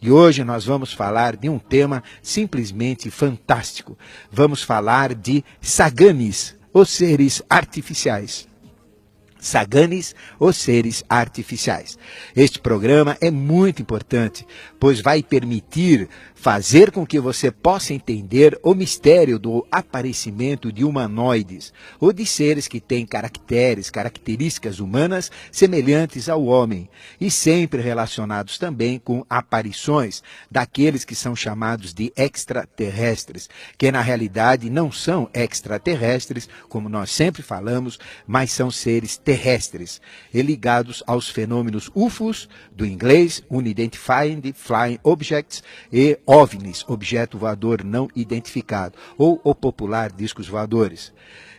E hoje nós vamos falar de um tema simplesmente fantástico. Vamos falar de Saganes, os seres artificiais. Saganes, os seres artificiais. Este programa é muito importante, pois vai permitir fazer com que você possa entender o mistério do aparecimento de humanoides, ou de seres que têm características humanas semelhantes ao homem, e sempre relacionados também com aparições daqueles que são chamados de extraterrestres, que na realidade não são extraterrestres, como nós sempre falamos, mas são seres terrestres, e ligados aos fenômenos UFOs, do inglês, Unidentified Flying Objects, e OVNIs, objeto voador não identificado, ou o popular discos voadores.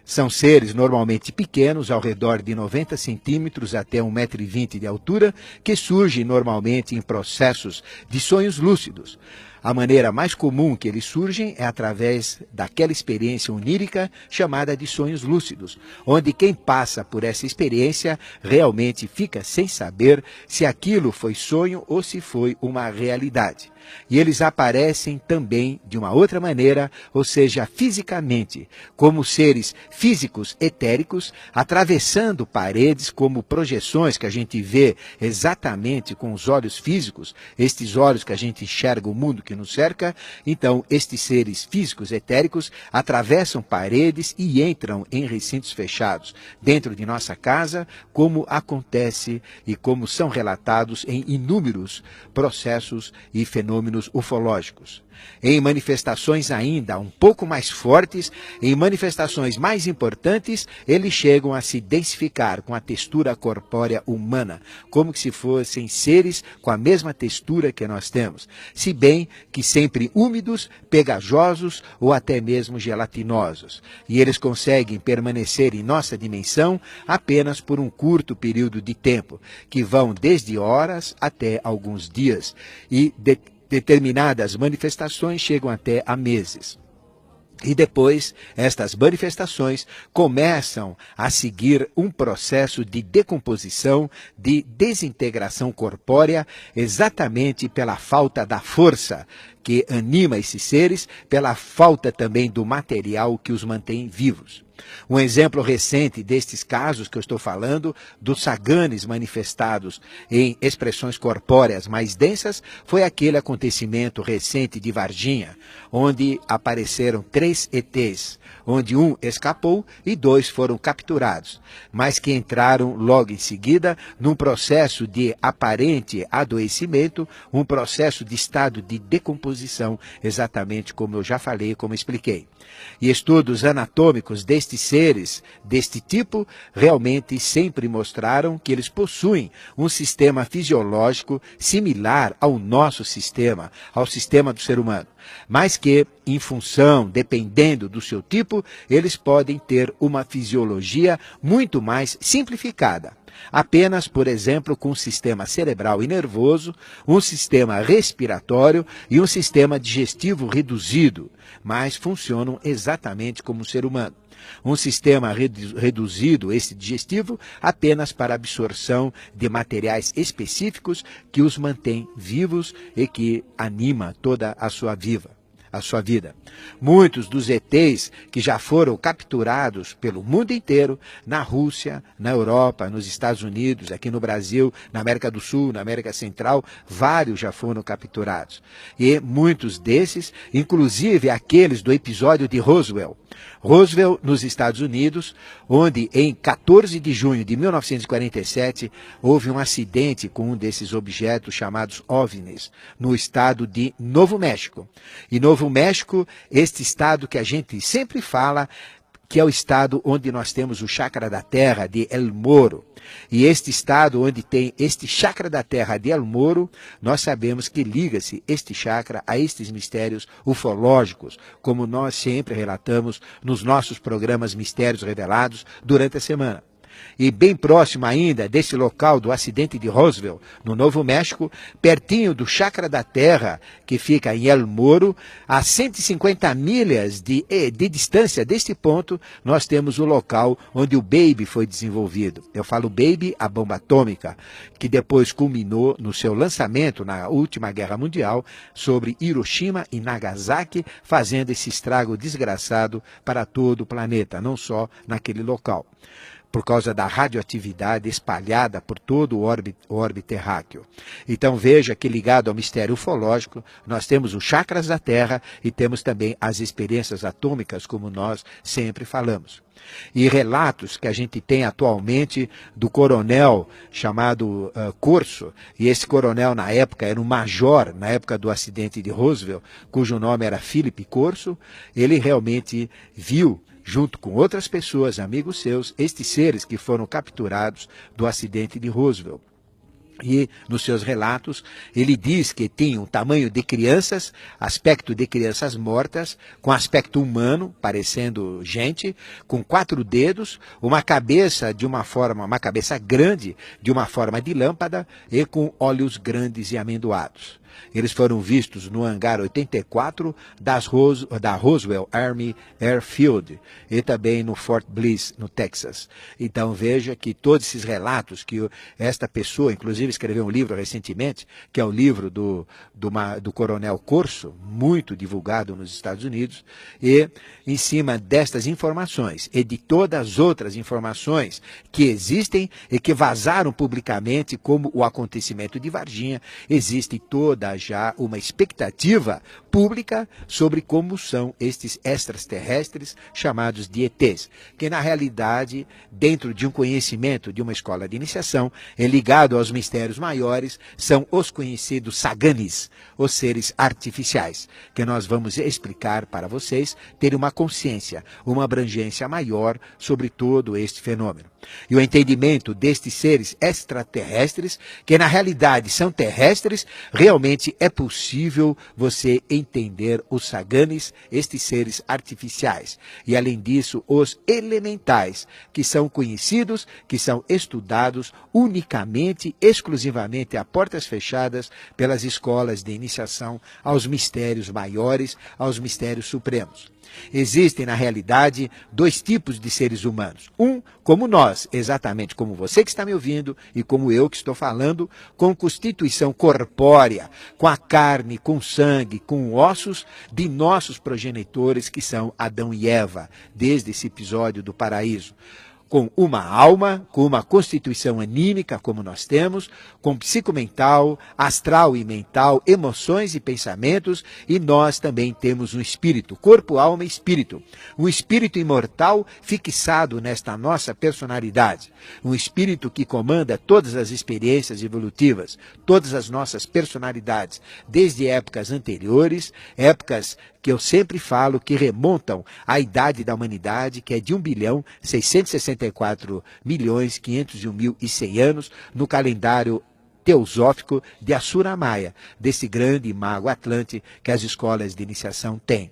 São seres normalmente pequenos, ao redor de 90 centímetros até 1,20 m de altura, que surgem normalmente em processos de sonhos lúcidos. A maneira mais comum que eles surgem é através daquela experiência onírica chamada de sonhos lúcidos, onde quem passa por essa experiência realmente fica sem saber se aquilo foi sonho ou se foi uma realidade. E eles aparecem também de uma outra maneira, ou seja, fisicamente, como seres físicos etéricos, atravessando paredes como projeções que a gente vê exatamente com os olhos físicos, estes olhos que a gente enxerga o mundo que nos cerca. Então, estes seres físicos etéricos atravessam paredes e entram em recintos fechados, dentro de nossa casa, como acontece e como são relatados em inúmeros processos e fenômenos ufológicos. Em manifestações ainda um pouco mais fortes, em manifestações mais importantes, eles chegam a se densificar com a textura corpórea humana, como que se fossem seres com a mesma textura que nós temos, se bem que sempre úmidos, pegajosos ou até mesmo gelatinosos. E eles conseguem permanecer em nossa dimensão apenas por um curto período de tempo, que vão desde horas até alguns dias, e determinadas manifestações chegam até a meses. E depois, estas manifestações começam a seguir um processo de decomposição, de desintegração corpórea, exatamente pela falta da força que anima esses seres, pela falta também do material que os mantém vivos. Um exemplo recente destes casos que eu estou falando, dos Saganes manifestados em expressões corpóreas mais densas, foi aquele acontecimento recente de Varginha, onde apareceram 3 ETs, onde um escapou e 2 foram capturados, mas que entraram logo em seguida num processo de aparente adoecimento, um processo de estado de decomposição, exatamente como eu já falei, como expliquei. E estudos anatômicos destes seres, deste tipo, realmente sempre mostraram que eles possuem um sistema fisiológico similar ao nosso sistema, ao sistema do ser humano, mas que, em função, dependendo do seu tipo, eles podem ter uma fisiologia muito mais simplificada. Apenas, por exemplo, com um sistema cerebral e nervoso, um sistema respiratório e um sistema digestivo reduzido, mas funcionam exatamente como o ser humano. Um sistema reduzido, esse digestivo, apenas para absorção de materiais específicos que os mantém vivos e que anima toda a sua vida. Muitos dos ETs que já foram capturados pelo mundo inteiro, na Rússia, na Europa, nos Estados Unidos, aqui no Brasil, na América do Sul, na América Central, vários já foram capturados. E muitos desses, inclusive aqueles do episódio de Roswell. Roswell, nos Estados Unidos, onde em 14 de junho de 1947 houve um acidente com um desses objetos chamados OVNIs, no estado de Novo México. E Novo México, este estado que a gente sempre fala, que é o estado onde nós temos o chakra da terra de El Morro. E este estado onde tem este chakra da terra de El Morro, nós sabemos que liga-se este chakra a estes mistérios ufológicos, como nós sempre relatamos nos nossos programas Mistérios Revelados durante a semana. E bem próximo ainda desse local do acidente de Roswell, no Novo México, pertinho do Chakra da Terra, que fica em El Moro, a 150 milhas de distância deste ponto, nós temos o local onde o Baby foi desenvolvido. Eu falo Baby, a bomba atômica, que depois culminou no seu lançamento na última Guerra Mundial sobre Hiroshima e Nagasaki, fazendo esse estrago desgraçado para todo o planeta, não só naquele local, por causa da radioatividade espalhada por todo o orbe terráqueo. Então veja que ligado ao mistério ufológico, nós temos os chakras da Terra e temos também as experiências atômicas, como nós sempre falamos. E relatos que a gente tem atualmente do coronel chamado Corso, e esse coronel na época era um major, na época do acidente de Roswell, cujo nome era Philip Corso, ele realmente viu, junto com outras pessoas, amigos seus, estes seres que foram capturados do acidente de Roswell. E nos seus relatos, ele diz que tinham tamanho de crianças, aspecto de crianças mortas, com aspecto humano, parecendo gente, com 4 dedos, uma cabeça uma cabeça grande, de uma forma de lâmpada, e com olhos grandes e amendoados. Eles foram vistos no hangar 84 da Roswell Army Airfield e também no Fort Bliss, no Texas. Então veja que todos esses relatos que esta pessoa, inclusive escreveu um livro recentemente, que é o livro do coronel Corso, muito divulgado nos Estados Unidos, e em cima destas informações e de todas as outras informações que existem e que vazaram publicamente, como o acontecimento de Varginha, existe toda já uma expectativa pública sobre como são estes extraterrestres chamados de ETs, que na realidade, dentro de um conhecimento de uma escola de iniciação, ligado aos mistérios maiores, são os conhecidos Saganis, os seres artificiais, que nós vamos explicar para vocês, ter uma consciência, uma abrangência maior sobre todo este fenômeno. E o entendimento destes seres extraterrestres, que na realidade são terrestres, realmente é possível você entender os Saganis, estes seres artificiais. E além disso, os elementais, que são conhecidos, que são estudados unicamente, exclusivamente a portas fechadas pelas escolas de iniciação aos mistérios maiores, aos mistérios supremos. Existem, na realidade, 2 tipos de seres humanos. Um, como nós, exatamente como você que está me ouvindo e como eu que estou falando, com constituição corpórea, com a carne, com sangue, com ossos de nossos progenitores, que são Adão e Eva, desde esse episódio do paraíso. Com uma alma, com uma constituição anímica, como nós temos, com psicomental, astral e mental, emoções e pensamentos, e nós também temos um espírito, corpo, alma e espírito. Um espírito imortal fixado nesta nossa personalidade. Um espírito que comanda todas as experiências evolutivas, todas as nossas personalidades, desde épocas anteriores, épocas que eu sempre falo que remontam à idade da humanidade, que é de 1.664.501.100 anos, no calendário teosófico de Assura Maia, desse grande mago Atlante que as escolas de iniciação têm.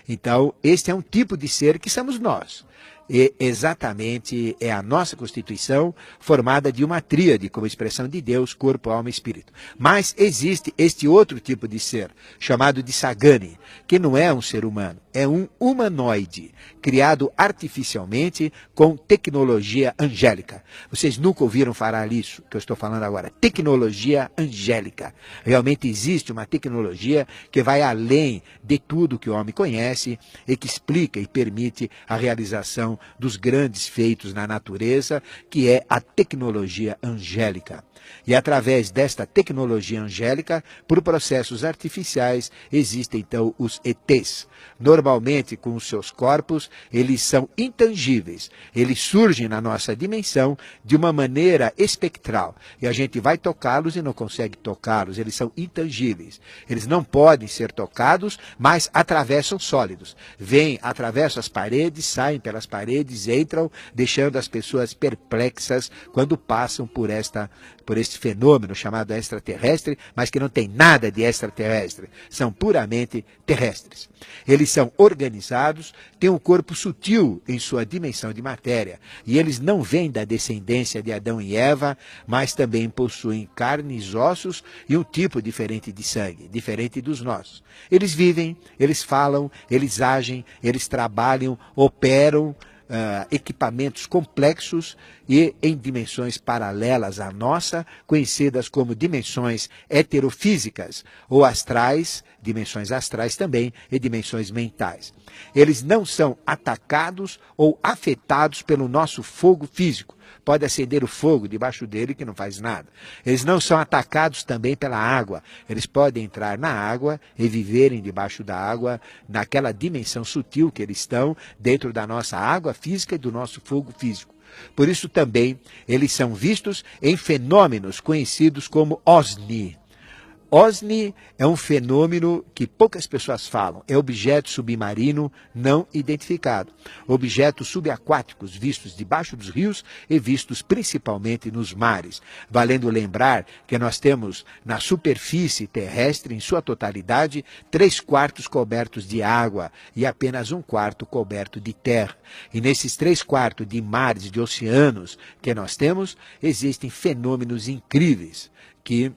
Então, este é um tipo de ser que somos nós. E exatamente é a nossa constituição formada de uma tríade, como expressão de Deus, corpo, alma e espírito. Mas existe este outro tipo de ser, chamado de Sagani, que não é um ser humano, é um humanoide, criado artificialmente com tecnologia angélica. Vocês nunca ouviram falar isso que eu estou falando agora, tecnologia angélica. Realmente existe uma tecnologia que vai além de tudo que o homem conhece e que explica e permite a realização dos grandes feitos na natureza, que é a tecnologia angélica. E através desta tecnologia angélica, por processos artificiais, existem então os ETs. Normalmente, com os seus corpos, eles são intangíveis. Eles surgem na nossa dimensão de uma maneira espectral. E a gente vai tocá-los e não consegue tocá-los. Eles são intangíveis. Eles não podem ser tocados, mas atravessam sólidos. Vêm, atravessam as paredes, saem pelas paredes, paredes, entram, deixando as pessoas perplexas quando passam por este fenômeno chamado extraterrestre, mas que não tem nada de extraterrestre, são puramente terrestres. Eles são organizados, têm um corpo sutil em sua dimensão de matéria, e eles não vêm da descendência de Adão e Eva, mas também possuem carnes, ossos e um tipo diferente de sangue, diferente dos nossos. Eles vivem, eles falam, eles agem, eles trabalham, operam equipamentos complexos e em dimensões paralelas à nossa, conhecidas como dimensões heterofísicas ou astrais, dimensões astrais também e dimensões mentais. Eles não são atacados ou afetados pelo nosso fogo físico. Pode acender o fogo debaixo dele que não faz nada. Eles não são atacados também pela água. Eles podem entrar na água e viverem debaixo da água, naquela dimensão sutil que eles estão, dentro da nossa água física e do nosso fogo físico. Por isso também eles são vistos em fenômenos conhecidos como OSNI. OSNI é um fenômeno que poucas pessoas falam, é objeto submarino não identificado. Objetos subaquáticos vistos debaixo dos rios e vistos principalmente nos mares. Valendo lembrar que nós temos na superfície terrestre, em sua totalidade, 3/4 cobertos de água e apenas 1/4 coberto de terra. E nesses 3/4 de mares, de oceanos que nós temos, existem fenômenos incríveis que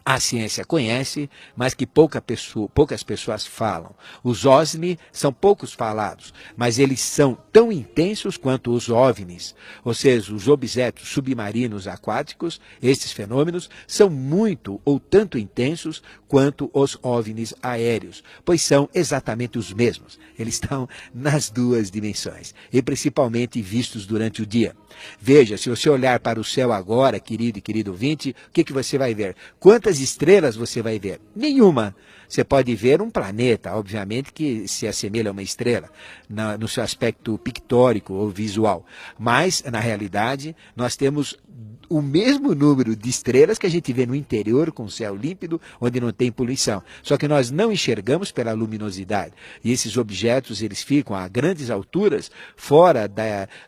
a ciência conhece, mas que poucas pessoas falam. Os OSNI são poucos falados, mas eles são tão intensos quanto os OVNIs, ou seja, os objetos submarinos aquáticos. Estes fenômenos são muito ou tanto intensos quanto os OVNIs aéreos, pois são exatamente os mesmos. Eles estão nas duas dimensões, e principalmente vistos durante o dia. Veja, se você olhar para o céu agora, querido e querido ouvinte, o que você vai ver? Quantas estrelas você vai ver? Nenhuma. Você pode ver um planeta, obviamente, que se assemelha a uma estrela, no seu aspecto pictórico ou visual. Mas, na realidade, nós temos o mesmo número de estrelas que a gente vê no interior, com céu límpido, onde não tem poluição. Só que nós não enxergamos pela luminosidade. E esses objetos, eles ficam a grandes alturas, fora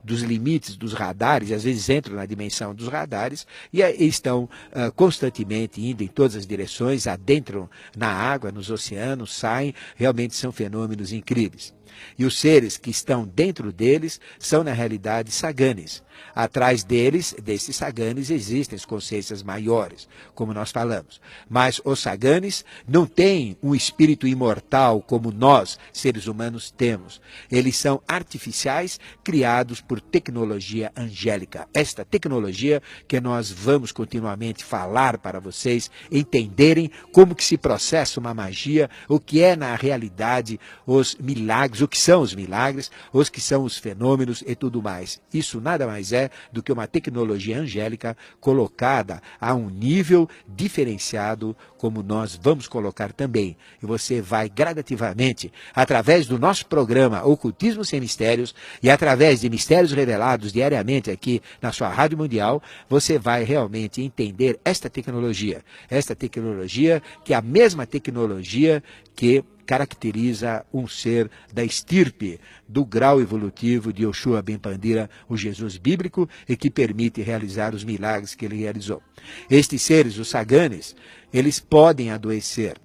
dos limites dos radares, às vezes entram na dimensão dos radares, e estão constantemente indo em todas as direções, adentram na água, nos oceanos, saem. Realmente são fenômenos incríveis. E os seres que estão dentro deles são, na realidade, saganes. Atrás desses saganes, existem as consciências maiores, como nós falamos. Mas os saganes não têm um espírito imortal como nós, seres humanos, temos. Eles são artificiais, criados por tecnologia angélica. Esta tecnologia que nós vamos continuamente falar para vocês entenderem como que se processa uma magia, o que é, na realidade, os milagres, o que são os milagres, os que são os fenômenos e tudo mais. Isso nada mais é do que uma tecnologia angélica colocada a um nível diferenciado, como nós vamos colocar também. E você vai gradativamente, através do nosso programa Ocultismo Sem Mistérios e através de mistérios revelados diariamente aqui na sua Rádio Mundial, você vai realmente entender esta tecnologia que é a mesma tecnologia que caracteriza um ser da estirpe do grau evolutivo de Yoshua Ben Pandira, o Jesus bíblico, e que permite realizar os milagres que ele realizou. Estes seres, os saganes, eles podem adoecer.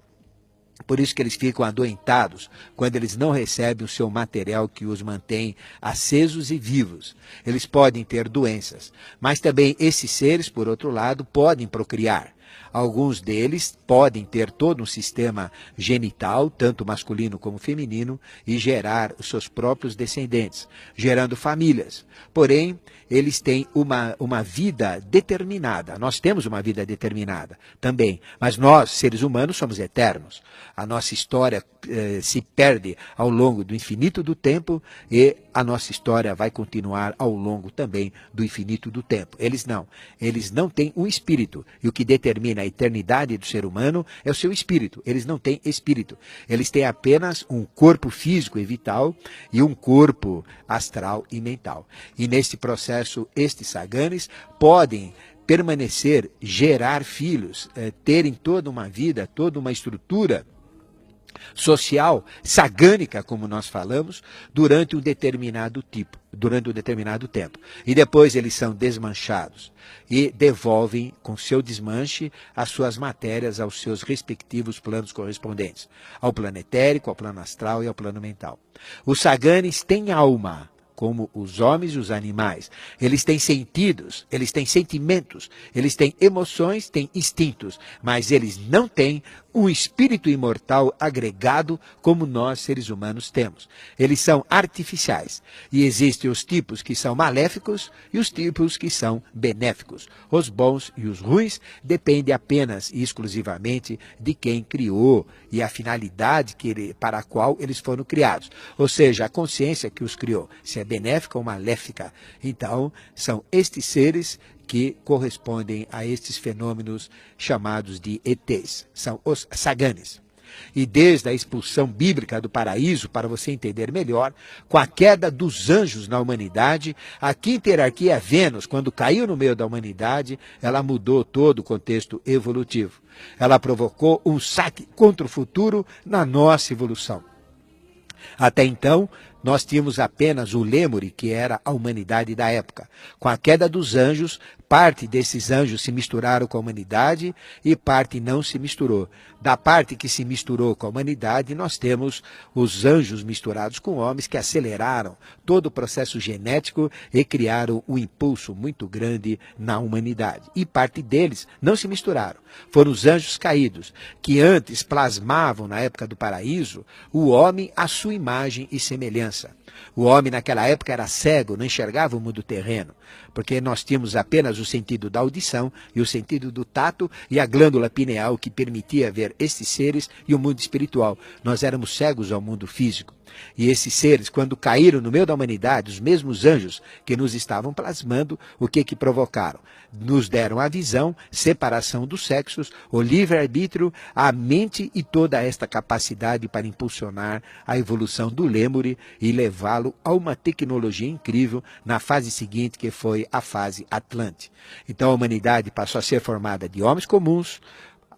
Por isso que eles ficam adoentados quando eles não recebem o seu material que os mantém acesos e vivos. Eles podem ter doenças, mas também esses seres, por outro lado, podem procriar. Alguns deles podem ter todo um sistema genital, tanto masculino como feminino, e gerar os seus próprios descendentes, gerando famílias. Porém, eles têm uma vida determinada. Nós temos uma vida determinada também, mas nós, seres humanos, somos eternos. A nossa história se perde ao longo do infinito do tempo e a nossa história vai continuar ao longo também do infinito do tempo. Eles não têm um espírito, e o que determina a eternidade do ser humano é o seu espírito. Eles não têm espírito, eles têm apenas um corpo físico e vital e um corpo astral e mental. E neste processo, estes saganes podem permanecer, gerar filhos, terem toda uma vida, toda uma estrutura social, sagânica, como nós falamos, durante um determinado tempo. E depois eles são desmanchados e devolvem com seu desmanche as suas matérias aos seus respectivos planos correspondentes, ao plano etérico, ao plano astral e ao plano mental. Os saganes têm alma, como os homens e os animais. Eles têm sentidos, eles têm sentimentos, eles têm emoções, têm instintos, mas eles não têm um espírito imortal agregado como nós, seres humanos, temos. Eles são artificiais. E existem os tipos que são maléficos e os tipos que são benéficos. Os bons e os ruins dependem apenas e exclusivamente de quem criou e a finalidade para a qual eles foram criados. Ou seja, a consciência que os criou, se é benéfica ou maléfica. Então, são estes seres que correspondem a estes fenômenos chamados de ETs, são os saganes. E desde a expulsão bíblica do paraíso, para você entender melhor, com a queda dos anjos na humanidade, a quinta hierarquia Vênus, quando caiu no meio da humanidade, ela mudou todo o contexto evolutivo. Ela provocou um saque contra o futuro na nossa evolução. Até então, nós tínhamos apenas o Lemure, que era a humanidade da época. Com a queda dos anjos, parte desses anjos se misturaram com a humanidade e parte não se misturou. Da parte que se misturou com a humanidade, nós temos os anjos misturados com homens que aceleraram todo o processo genético e criaram um impulso muito grande na humanidade. E parte deles não se misturaram. Foram os anjos caídos, que antes plasmavam, na época do paraíso, o homem à sua imagem e semelhança. O homem naquela época era cego, não enxergava o mundo terreno, porque nós tínhamos apenas o sentido da audição e o sentido do tato e a glândula pineal que permitia ver estes seres e o mundo espiritual. Nós éramos cegos ao mundo físico. E esses seres, quando caíram no meio da humanidade, os mesmos anjos que nos estavam plasmando, o que provocaram? Nos deram a visão, separação dos sexos, o livre-arbítrio, a mente e toda esta capacidade para impulsionar a evolução do Lemure e levá-lo a uma tecnologia incrível na fase seguinte, que foi a fase Atlante. Então a humanidade passou a ser formada de homens comuns,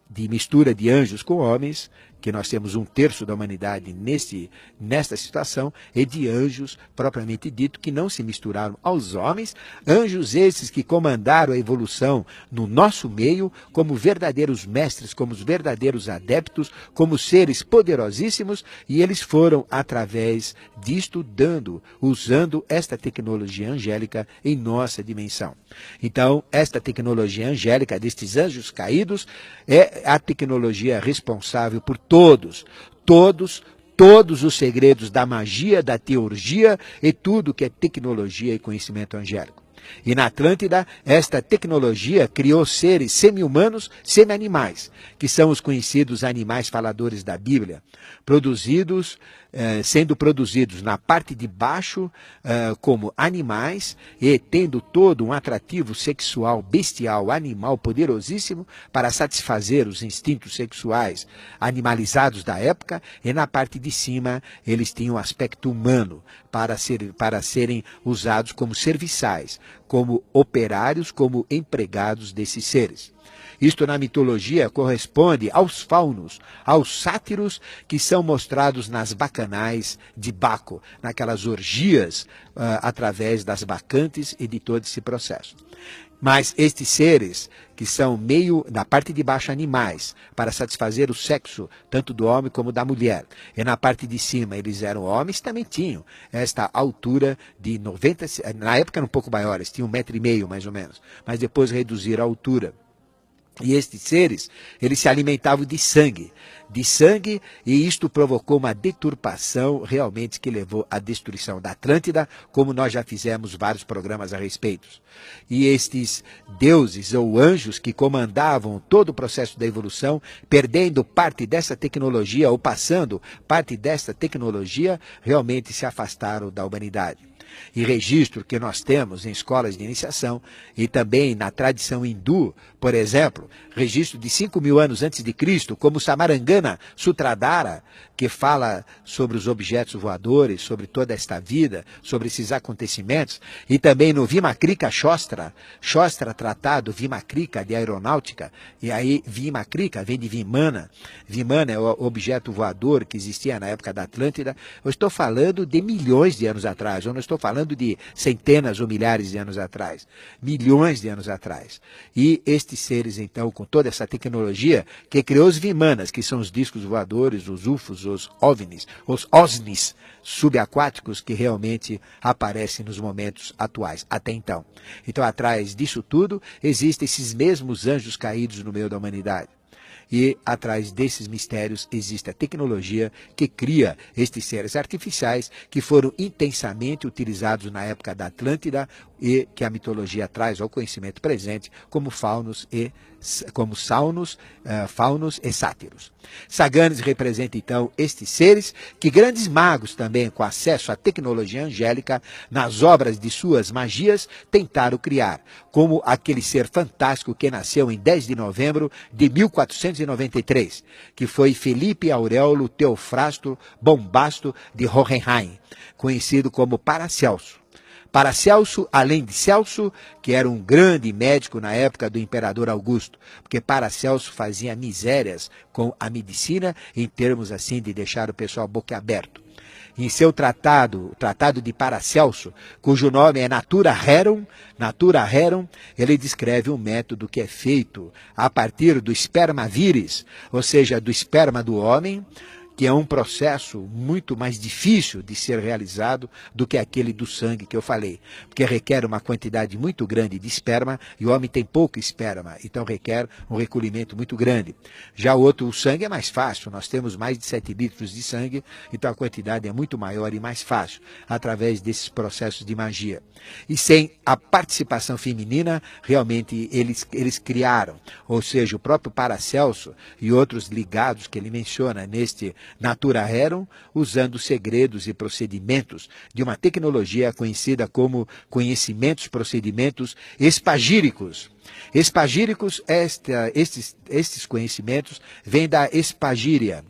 de mistura de anjos com homens, que nós temos 1/3 da humanidade nesta situação, e de anjos, propriamente dito, que não se misturaram aos homens, anjos esses que comandaram a evolução no nosso meio, como verdadeiros mestres, como os verdadeiros adeptos, como seres poderosíssimos, e eles foram, através disto, usando esta tecnologia angélica em nossa dimensão. Então, esta tecnologia angélica destes anjos caídos é a tecnologia responsável por todos os segredos da magia, da teurgia e tudo que é tecnologia e conhecimento angélico. E na Atlântida, esta tecnologia criou seres semi-humanos, semi-animais, que são os conhecidos animais faladores da Bíblia, sendo produzidos na parte de baixo como animais e tendo todo um atrativo sexual, bestial, animal, poderosíssimo para satisfazer os instintos sexuais animalizados da época, e na parte de cima eles tinham um aspecto humano para serem usados como serviçais, como operários, como empregados desses seres. Isto na mitologia corresponde aos faunos, aos sátiros que são mostrados nas bacanais de Baco, naquelas orgias através das bacantes e de todo esse processo. Mas estes seres, que são meio, na parte de baixo, animais, para satisfazer o sexo, tanto do homem como da mulher. E na parte de cima, eles eram homens, também tinham esta altura de 90, na época eram um pouco maiores, tinham 1,5 metro mais ou menos, mas depois reduziram a altura. E estes seres, eles se alimentavam de sangue, e isto provocou uma deturpação realmente que levou à destruição da Atlântida, como nós já fizemos vários programas a respeito. E estes deuses ou anjos que comandavam todo o processo da evolução, perdendo parte dessa tecnologia ou passando parte dessa tecnologia, realmente se afastaram da humanidade. E registro que nós temos em escolas de iniciação e também na tradição hindu, por exemplo, registro de 5.000 anos antes de Cristo, como o Samarangana Sutradhara, que fala sobre os objetos voadores, sobre toda esta vida, sobre esses acontecimentos, e também no Vimakrika Shostra, tratado Vimakrika de aeronáutica, e aí Vimakrika vem de Vimana, Vimana é o objeto voador que existia na época da Atlântida. Eu estou falando de milhões de anos atrás, eu não estou falando de centenas ou milhares de anos atrás, milhões de anos atrás. E estes seres, então, com toda essa tecnologia, que criou os Vimanas, que são os discos voadores, os UFOs, os OVNIs, os OSNIs subaquáticos que realmente aparecem nos momentos atuais, até então. Então, atrás disso tudo, existem esses mesmos anjos caídos no meio da humanidade. E atrás desses mistérios existe a tecnologia que cria estes seres artificiais que foram intensamente utilizados na época da Atlântida e que a mitologia traz ao conhecimento presente como faunos, e sátiros. Saganes representa então estes seres que grandes magos também, com acesso à tecnologia angélica, nas obras de suas magias, tentaram criar, como aquele ser fantástico que nasceu em 10 de novembro de 1493, que foi Felipe Auréolo Teofrasto Bombasto de Hohenheim, conhecido como Paracelso. Paracelso, além de Celso, que era um grande médico na época do imperador Augusto, porque Paracelso fazia misérias com a medicina em termos assim de deixar o pessoal boquiaberto. Em seu tratado, o Tratado de Paracelso, cujo nome é Natura Rerum, ele descreve um método que é feito a partir do esperma viris, ou seja, do esperma do homem, que é um processo muito mais difícil de ser realizado do que aquele do sangue que eu falei, porque requer uma quantidade muito grande de esperma e o homem tem pouco esperma, então requer um recolhimento muito grande. Já o sangue é mais fácil, nós temos mais de 7 litros de sangue, então a quantidade é muito maior e mais fácil, através desses processos de magia. E sem a participação feminina, realmente eles criaram, ou seja, o próprio Paracelso e outros ligados que ele menciona neste Natura Rerum, usando segredos e procedimentos de uma tecnologia conhecida como conhecimentos, procedimentos espagíricos. Espagíricos, estes conhecimentos vêm da espagíria.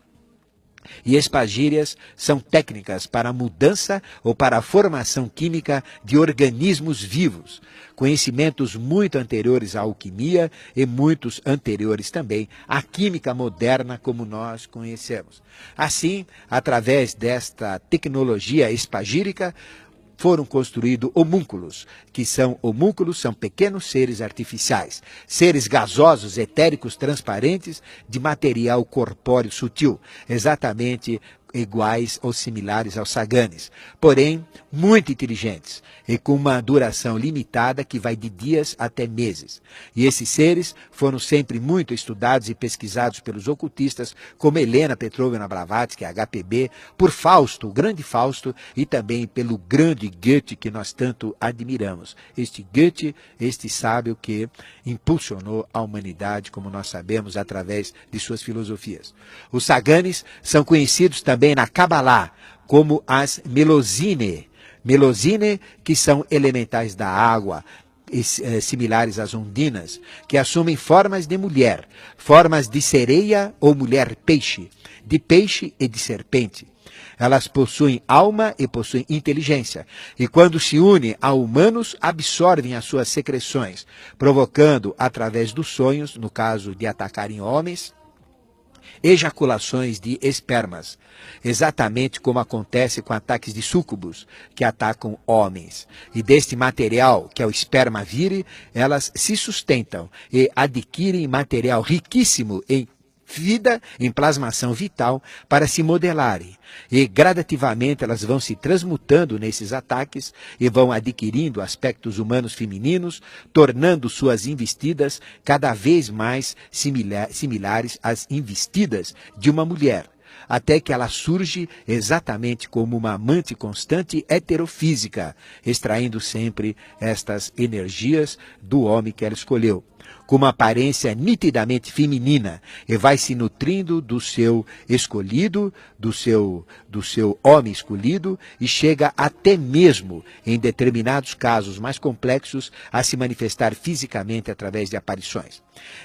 E espagírias são técnicas para a mudança ou para a formação química de organismos vivos, conhecimentos muito anteriores à alquimia e muitos anteriores também à química moderna como nós conhecemos. Assim, através desta tecnologia espagírica, foram construídos homúnculos, são pequenos seres artificiais, seres gasosos, etéricos, transparentes, de material corpóreo sutil, exatamente iguais ou similares aos saganes, porém muito inteligentes e com uma duração limitada que vai de dias até meses. E esses seres foram sempre muito estudados e pesquisados pelos ocultistas, como Helena Petrovna Blavatsky, HPB, por Fausto, o grande Fausto, e também pelo grande Goethe, que nós tanto admiramos. Este Goethe, este sábio que impulsionou a humanidade, como nós sabemos, através de suas filosofias. Os saganes são conhecidos também na Kabbalah como as Melozine, que são elementais da água, similares às ondinas, que assumem formas de mulher, formas de sereia ou mulher-peixe, de peixe e de serpente. Elas possuem alma e possuem inteligência, e quando se unem a humanos, absorvem as suas secreções, provocando, através dos sonhos, no caso de atacarem homens, ejaculações de espermas, exatamente como acontece com ataques de súcubos, que atacam homens. E deste material, que é o esperma vire, elas se sustentam e adquirem material riquíssimo em vida, em plasmação vital, para se modelarem. E gradativamente elas vão se transmutando nesses ataques e vão adquirindo aspectos humanos femininos, tornando suas investidas cada vez mais similares às investidas de uma mulher. até que ela surge exatamente como uma amante constante heterofísica, extraindo sempre estas energias do homem que ela escolheu, com uma aparência nitidamente feminina, e vai se nutrindo do seu escolhido, do seu homem escolhido, e chega até mesmo, em determinados casos mais complexos, a se manifestar fisicamente através de aparições.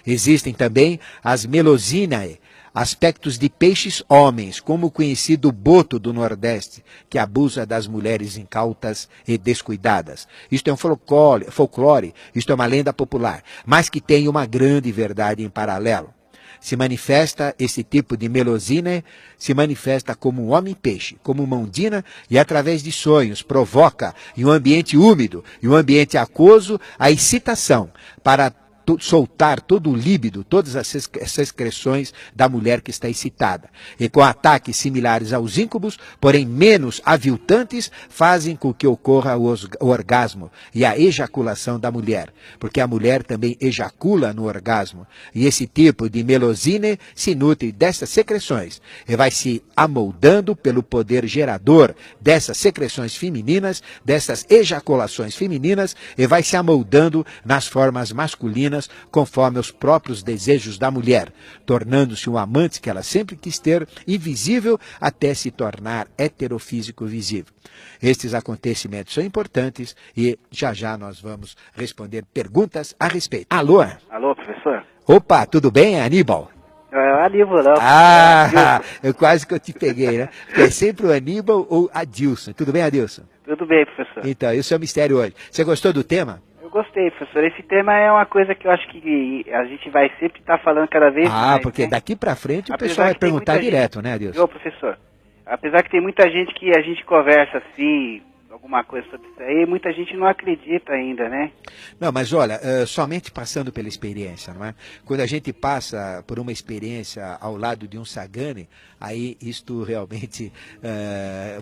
Existem também as Melusinae, aspectos de peixes homens, como o conhecido boto do Nordeste, que abusa das mulheres incautas e descuidadas. Isto é um folclore, isto é uma lenda popular, mas que tem uma grande verdade em paralelo. Se manifesta, esse tipo de Melusine, se manifesta como um homem-peixe, como uma ondina, e através de sonhos provoca, em um ambiente úmido, em um ambiente aquoso, a excitação para soltar todo o líbido, todas essas excreções da mulher que está excitada. E com ataques similares aos íncubos, porém menos aviltantes, fazem com que ocorra o orgasmo e a ejaculação da mulher, porque a mulher também ejacula no orgasmo. E esse tipo de Melusine se nutre dessas secreções e vai se amoldando pelo poder gerador dessas secreções femininas, dessas ejaculações femininas, e vai se amoldando nas formas masculinas conforme os próprios desejos da mulher, tornando-se um amante que ela sempre quis ter, invisível, até se tornar heterofísico visível. Estes acontecimentos são importantes e já já nós vamos responder perguntas a respeito. Alô? Alô, professor? Opa, tudo bem, Aníbal? É Aníbal, não. Ah, eu quase que eu te peguei, né? Porque é sempre o Aníbal ou Adilson. Tudo bem, Adilson? Tudo bem, professor. Então, isso é o mistério hoje. Você gostou do tema? Eu gostei, professor. Esse tema é uma coisa que eu acho que a gente vai sempre estar falando cada vez mais. Ah, porque né? daqui pra frente o Apesar pessoal vai que tem perguntar muita direto, gente... né, Adilson? Ô, professor, apesar que tem muita gente que a gente conversa assim, alguma coisa sobre isso aí, muita gente não acredita ainda, né? Não, mas olha, somente passando pela experiência, não é? Quando a gente passa por uma experiência ao lado de um Sagani, aí isto realmente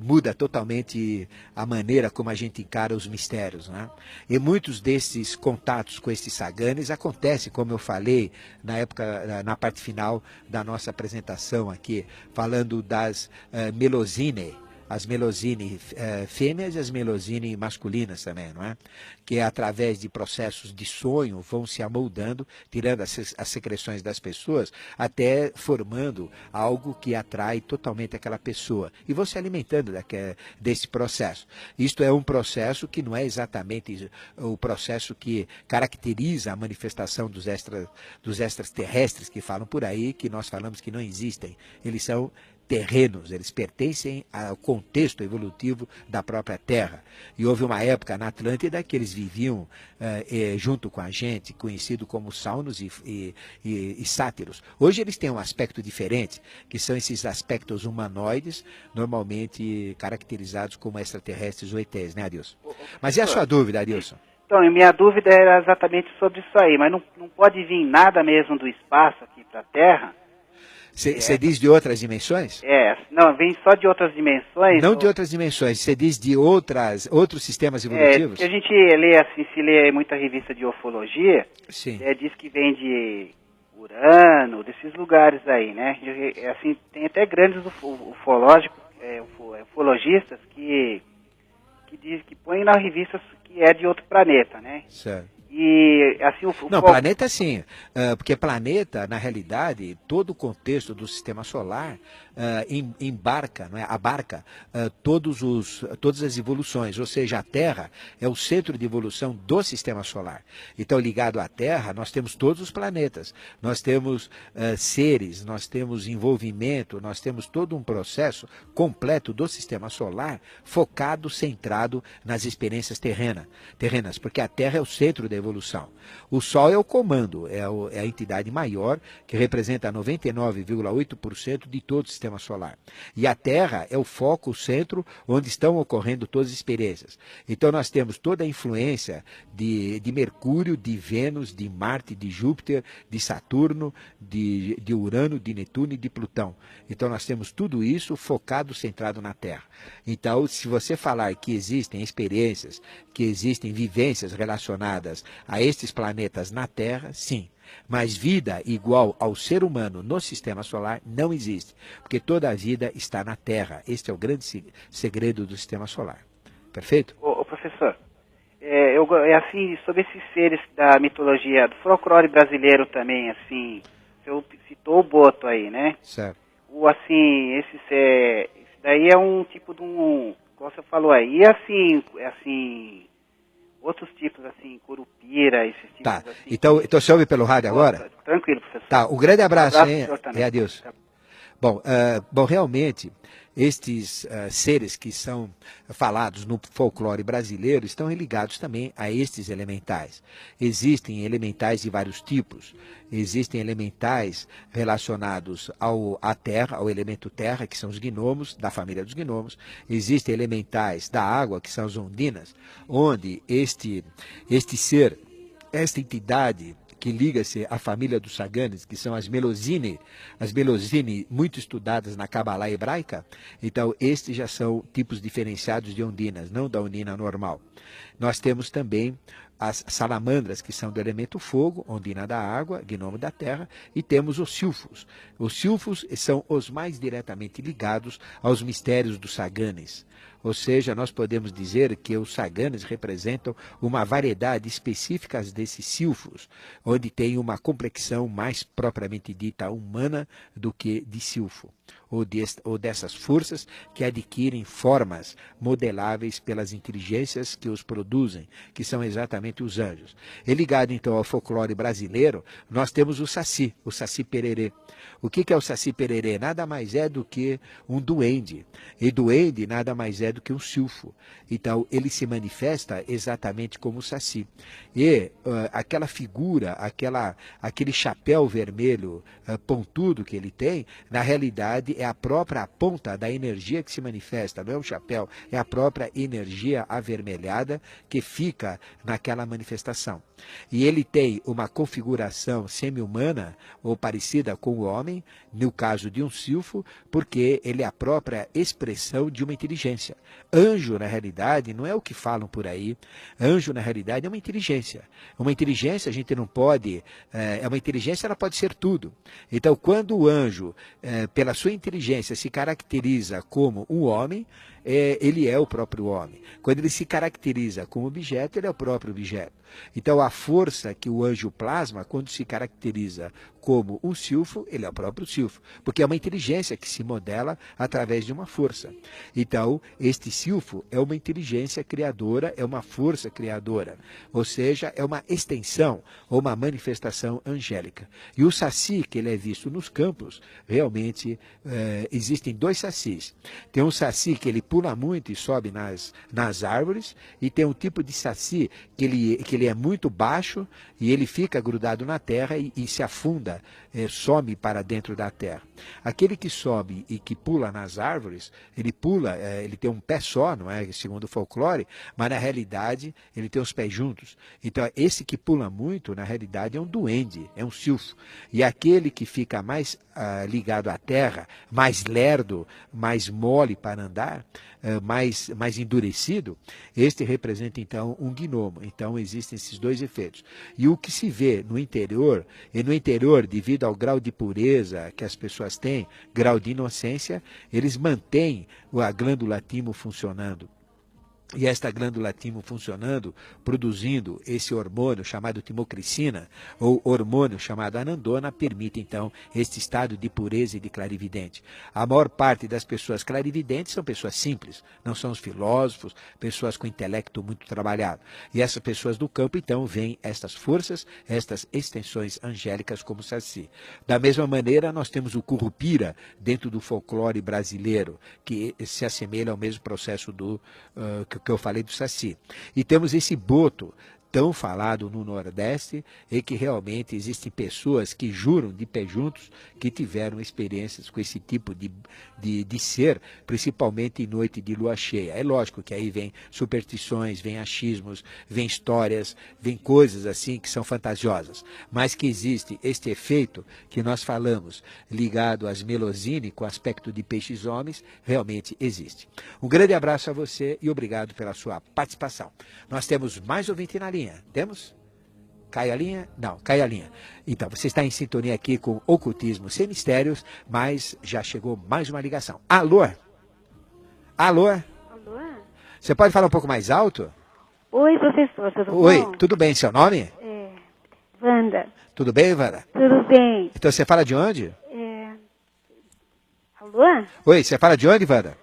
muda totalmente a maneira como a gente encara os mistérios, não é? E muitos desses contatos com esses Saganes acontecem, como eu falei na época, na parte final da nossa apresentação aqui, falando das Melusine, as Melusine fêmeas e as Melusine masculinas também, não é? Que através de processos de sonho vão se amoldando, tirando as secreções das pessoas, até formando algo que atrai totalmente aquela pessoa. E vão se alimentando desse processo. Isto é um processo que não é exatamente o processo que caracteriza a manifestação dos extraterrestres que falam por aí, que nós falamos que não existem. Eles são terrenos, eles pertencem ao contexto evolutivo da própria Terra. E houve uma época na Atlântida que eles viviam junto com a gente, conhecido como saunos e sátiros. Hoje eles têm um aspecto diferente, que são esses aspectos humanoides, normalmente caracterizados como extraterrestres ou ETs, né, Adilson? Mas e a sua dúvida, Adilson? Então, minha dúvida era exatamente sobre isso aí, mas não pode vir nada mesmo do espaço aqui para a Terra? Você diz de outras dimensões? Não, vem só de outras dimensões. Não de outras dimensões, você diz de outros sistemas evolutivos? Porque a gente lê assim, se lê muita revista de ufologia, Sim. Diz que vem de Urano, desses lugares aí, né? Assim, tem até grandes ufologistas que põem na revista que é de outro planeta, né? Certo. E assim Não, planeta sim, porque planeta, na realidade, todo o contexto do sistema solar abarca todas as evoluções, ou seja, a Terra é o centro de evolução do sistema solar. Então, ligado à Terra, nós temos todos os planetas, nós temos seres, nós temos envolvimento, nós temos todo um processo completo do sistema solar focado, centrado nas experiências terrenas, porque a Terra é o centro da evolução. O Sol é o comando, é a entidade maior que representa 99,8% de todo o sistema solar. E a Terra é o foco, o centro, onde estão ocorrendo todas as experiências. Então nós temos toda a influência de Mercúrio, de Vênus, de Marte, de Júpiter, de Saturno, de Urano, de Netuno e de Plutão. Então nós temos tudo isso focado, centrado na Terra. Então, se você falar que existem experiências, que existem vivências relacionadas a estes planetas na Terra, sim. Mas vida igual ao ser humano no sistema solar não existe, porque toda a vida está na Terra. Este é o grande segredo do sistema solar. Perfeito? Ô professor, assim, sobre esses seres da mitologia, do folclore brasileiro também, assim, você citou o Boto aí, né? Certo. Esse daí é um tipo de como você falou aí, e assim, outros tipos, assim, Curupira, esses tipos Tá, assim. então você ouve pelo rádio agora? Tranquilo, professor. Tá, um grande abraço, hein? Também. E adeus. Tá. Bom, realmente, estes seres que são falados no folclore brasileiro estão ligados também a estes elementais. Existem elementais de vários tipos. Existem elementais relacionados à terra, ao elemento terra, que são os gnomos, da família dos gnomos. Existem elementais da água, que são as ondinas, onde este ser, esta entidade que liga-se à família dos Saganes, que são as Melozine muito estudadas na Kabbalah hebraica. Então, estes já são tipos diferenciados de ondinas, não da ondina normal. Nós temos também as salamandras, que são do elemento fogo, ondina da água, gnomo da terra, e temos os silfos. Os silfos são os mais diretamente ligados aos mistérios dos Saganes. Ou seja, nós podemos dizer que os Saganes representam uma variedade específica desses silfos, onde tem uma complexão mais propriamente dita humana do que de silfo, ou dessas forças que adquirem formas modeláveis pelas inteligências que os produzem, que são exatamente os anjos. E ligado então ao folclore brasileiro, nós temos o Saci Pererê. O que é o Saci Pererê? Nada mais é do que um duende. E duende nada mais é do que um silfo. Então, ele se manifesta exatamente como o Saci. E aquela figura, aquele chapéu vermelho pontudo que ele tem, na realidade é a própria ponta da energia que se manifesta. Não é um chapéu, é a própria energia avermelhada que fica naquela manifestação. E ele tem uma configuração semi-humana ou parecida com o homem, no caso de um silfo, porque ele é a própria expressão de uma inteligência. Anjo, na realidade, não é o que falam por aí. Anjo, na realidade, é uma inteligência. Uma inteligência, a gente não pode... uma inteligência, ela pode ser tudo. Então, quando o anjo, pela sua inteligência, se caracteriza como um homem, ele é o próprio homem. Quando ele se caracteriza como objeto, ele é o próprio objeto. Então, a força que o anjo plasma, quando se caracteriza como um silfo, ele é o próprio silfo, porque é uma inteligência que se modela através de uma força. Então, este silfo é uma inteligência criadora, é uma força criadora, ou seja, é uma extensão ou uma manifestação angélica. E o Saci, que ele é visto nos campos, realmente existem dois Sacis. Tem um Saci que ele pula muito e sobe nas árvores, e tem um tipo de Saci que ele é muito baixo e ele fica grudado na terra e se afunda, some para dentro da terra. Aquele que sobe e que pula nas árvores, ele pula, ele tem um pé só, não é, segundo o folclore, mas na realidade ele tem os pés juntos. Então esse que pula muito, na realidade é um duende, é um silfo. E aquele que fica mais ligado à terra, mais lerdo, mais mole para andar, mais endurecido, este representa então um gnomo. Então existem esses dois efeitos. E o que se vê no interior, devido ao grau de pureza que as pessoas têm, grau de inocência, eles mantêm a glândula timo funcionando. E esta glândula timo funcionando, produzindo esse hormônio chamado timocricina, ou hormônio chamado anandona, permite então este estado de pureza e de clarividente. A maior parte das pessoas clarividentes são pessoas simples, não são os filósofos, pessoas com intelecto muito trabalhado. E essas pessoas do campo então veem estas forças, estas extensões angélicas como Saci. Da mesma maneira, nós temos o Curupira dentro do folclore brasileiro, que se assemelha ao mesmo processo que eu falei do Saci. E temos esse Boto, tão falado no Nordeste, e que realmente existem pessoas que juram de pé juntos que tiveram experiências com esse tipo de ser, principalmente em noite de lua cheia. É lógico que aí vem superstições, vem achismos, vem histórias, vem coisas assim que são fantasiosas, mas que existe este efeito que nós falamos, ligado às Melozine, com aspecto de peixes-homens, realmente existe. Um grande abraço a você e obrigado pela sua participação. Nós temos mais ouvinte na linha. Temos? Cai a linha? Não, cai a linha. Então, você está em sintonia aqui com Ocultismo Sem Mistérios, mas já chegou mais uma ligação. Alô? Alô? Alô? Você pode falar um pouco mais alto? Oi, professor, tudo bom? Oi, tudo bem? Seu nome? Wanda. Tudo bem, Ivana? Tudo bem. Então, você fala de onde? Alô? Oi, você fala de onde, Wanda?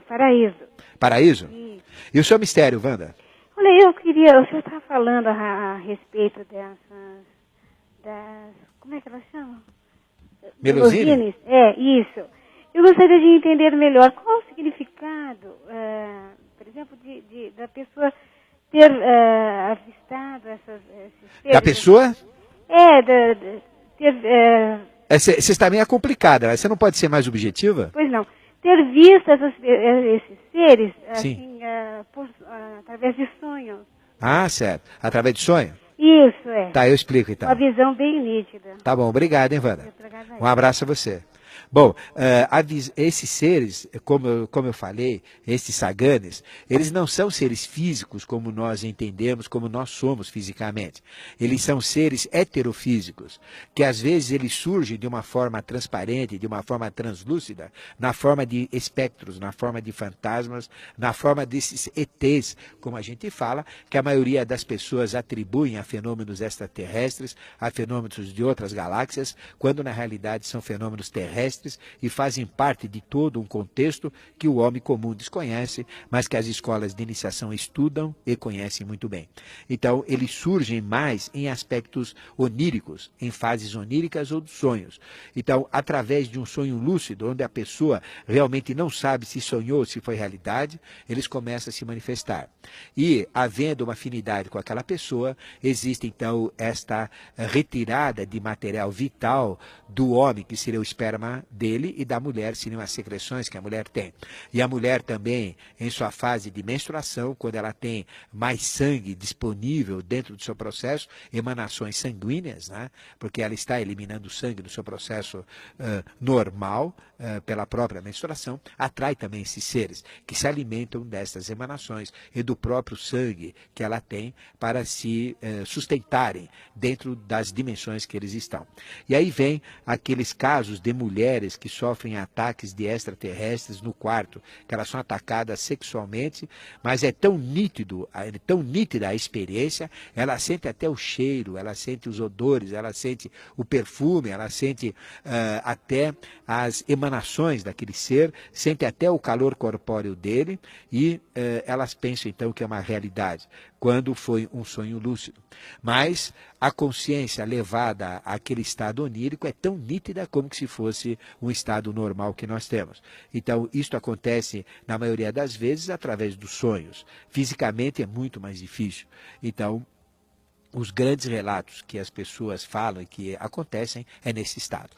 Paraíso. Paraíso? Isso. E o seu mistério, Wanda? Olha, o senhor está falando a respeito como é que elas chamam? Melusine? Isso. Eu gostaria de entender melhor qual o significado, por exemplo, da pessoa ter avistado esses seres. Da pessoa? Ter... Você está meio complicada, você não pode ser mais objetiva? Pois não. Ter visto esses seres, Sim. assim, através de sonhos. Ah, certo. Através de sonho? Isso, Tá, eu explico então. Uma visão bem nítida. Tá bom, obrigado, hein, Wanda? Um abraço a você. Bom, esses seres, como eu falei, esses saganes, eles não são seres físicos como nós entendemos, como nós somos fisicamente. Eles são seres heterofísicos, que às vezes eles surgem de uma forma transparente, de uma forma translúcida, na forma de espectros, na forma de fantasmas, na forma desses ETs, como a gente fala, que a maioria das pessoas atribuem a fenômenos extraterrestres, a fenômenos de outras galáxias, quando na realidade são fenômenos terrestres e fazem parte de todo um contexto que o homem comum desconhece, mas que as escolas de iniciação estudam e conhecem muito bem. Então, eles surgem mais em aspectos oníricos, em fases oníricas ou dos sonhos. Então, através de um sonho lúcido, onde a pessoa realmente não sabe se sonhou ou se foi realidade, eles começam a se manifestar. E, havendo uma afinidade com aquela pessoa, existe então esta retirada de material vital do homem, que seria o esperma dele, e da mulher seriam as secreções que a mulher tem. E a mulher também, em sua fase de menstruação, quando ela tem mais sangue disponível dentro do seu processo, emanações sanguíneas, né? Porque ela está eliminando sangue do seu processo normal, pela própria menstruação, atrai também esses seres que se alimentam destas emanações e do próprio sangue que ela tem para se sustentarem dentro das dimensões que eles estão. E aí vem aqueles casos de mulheres que sofrem ataques de extraterrestres no quarto, que elas são atacadas sexualmente, mas é tão nítida a experiência, ela sente até o cheiro, ela sente os odores, ela sente o perfume, ela sente até as emanações daquele ser, sente até o calor corpóreo dele e elas pensam então que é uma realidade, quando foi um sonho lúcido. Mas a consciência levada àquele estado onírico é tão nítida como se fosse um estado normal que nós temos. Então, isto acontece, na maioria das vezes, através dos sonhos. Fisicamente é muito mais difícil. Então, os grandes relatos que as pessoas falam e que acontecem é nesse estado.